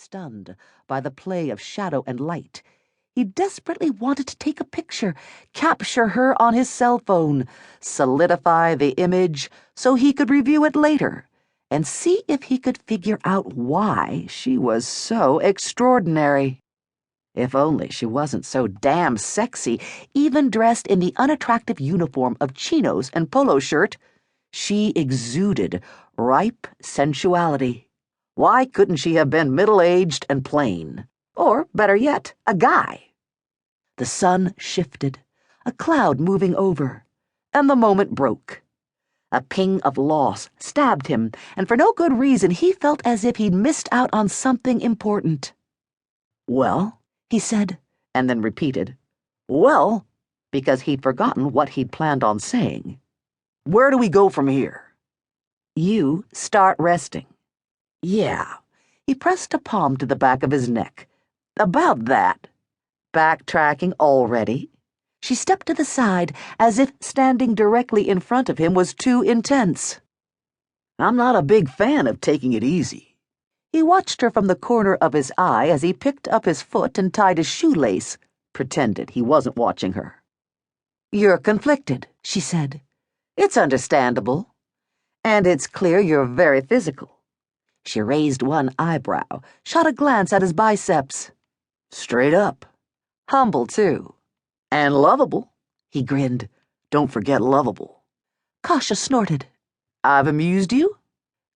Stunned by the play of shadow and light, he desperately wanted to take a picture, capture her on his cell phone, solidify the image so he could review it later, and see if he could figure out why she was so extraordinary. If only she wasn't so damn sexy, even dressed in the unattractive uniform of chinos and polo shirt. She exuded ripe sensuality. Why couldn't she have been middle-aged and plain? Or, better yet, a guy? The sun shifted, a cloud moving over, and the moment broke. A ping of loss stabbed him, and for no good reason he felt as if he'd missed out on something important. "Well," he said, and then repeated, "Well," because he'd forgotten what he'd planned on saying. "Where do we go from here?" "You start resting." "Yeah." He pressed a palm to the back of his neck. "About that." Backtracking already? She stepped to the side, as if standing directly in front of him was too intense. "I'm not a big fan of taking it easy." He watched her from the corner of his eye as he picked up his foot and tied his shoelace, pretended he wasn't watching her. "You're conflicted," she said. "It's understandable. And it's clear you're very physical." She raised one eyebrow, shot a glance at his biceps. "Straight up. Humble, too. And lovable." He grinned. "Don't forget lovable." Kasha snorted. "I've amused you?"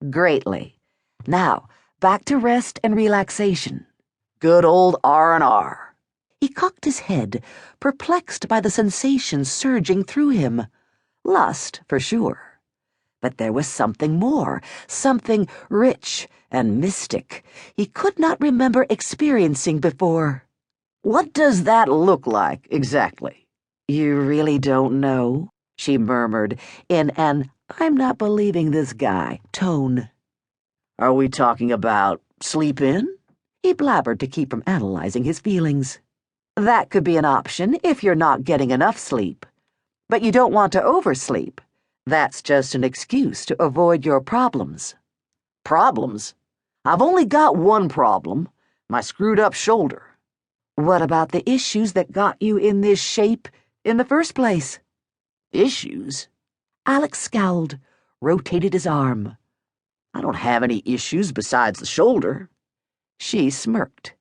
"Greatly. Now, back to rest and relaxation." "Good old R&R." He cocked his head, perplexed by the sensations surging through him. Lust, for sure. But there was something more, something rich and mystic he could not remember experiencing before. "What does that look like, exactly?" "You really don't know?" she murmured in an "I'm not believing this guy" tone. "Are we talking about sleep in?" he blabbered to keep from analyzing his feelings. "That could be an option if you're not getting enough sleep. But you don't want to oversleep. That's just an excuse to avoid your problems." "Problems? I've only got one problem, my screwed-up shoulder." "What about the issues that got you in this shape in the first place?" "Issues?" Alex scowled, rotated his arm. "I don't have any issues besides the shoulder." She smirked.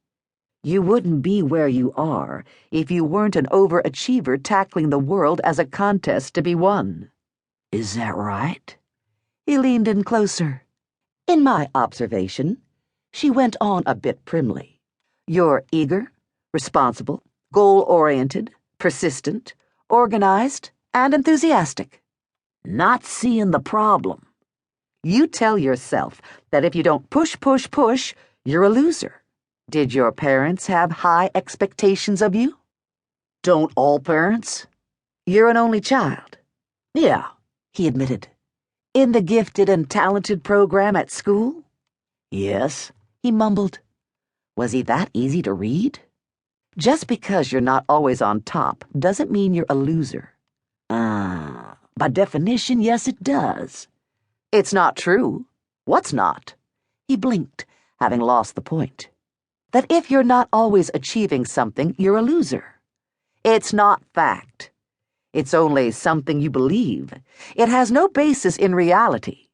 "You wouldn't be where you are if you weren't an overachiever tackling the world as a contest to be won." "Is that right?" He leaned in closer. "In my observation," she went on a bit primly, "you're eager, responsible, goal-oriented, persistent, organized, and enthusiastic." "Not seeing the problem." "You tell yourself that if you don't push, you're a loser. Did your parents have high expectations of you?" "Don't all parents?" "You're an only child." "Yeah," he admitted. "In the gifted and talented program at school?" "Yes," he mumbled. Was he that easy to read? Just because you're not always on top doesn't mean you're a loser. By definition, yes, it does." "It's not true." "What's not?" He blinked, having lost the point. "That if you're not always achieving something, you're a loser. It's not fact. It's only something you believe. It has no basis in reality."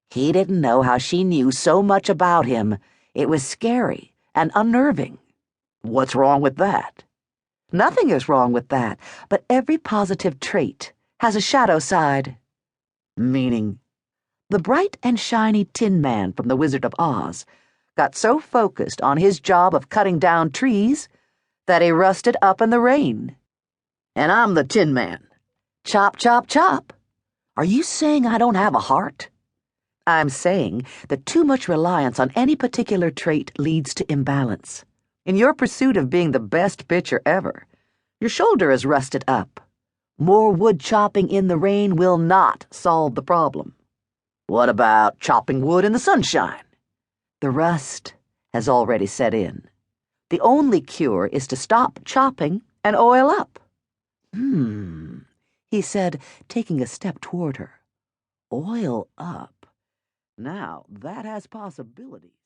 He didn't know how she knew so much about him. It was scary and unnerving. "What's wrong with that?" "Nothing is wrong with that, but every positive trait has a shadow side." "Meaning?" The bright and shiny Tin Man from The Wizard of Oz got so focused on his job of cutting down trees that he rusted up in the rain. "And I'm the Tin Man." "Chop, chop, chop." "Are you saying I don't have a heart?" "I'm saying that too much reliance on any particular trait leads to imbalance. In your pursuit of being the best pitcher ever, your shoulder is rusted up. More wood chopping in the rain will not solve the problem." "What about chopping wood in the sunshine?" "The rust has already set in. The only cure is to stop chopping and oil up." He said, taking a step toward her. "Oil up. Now, that has possibilities."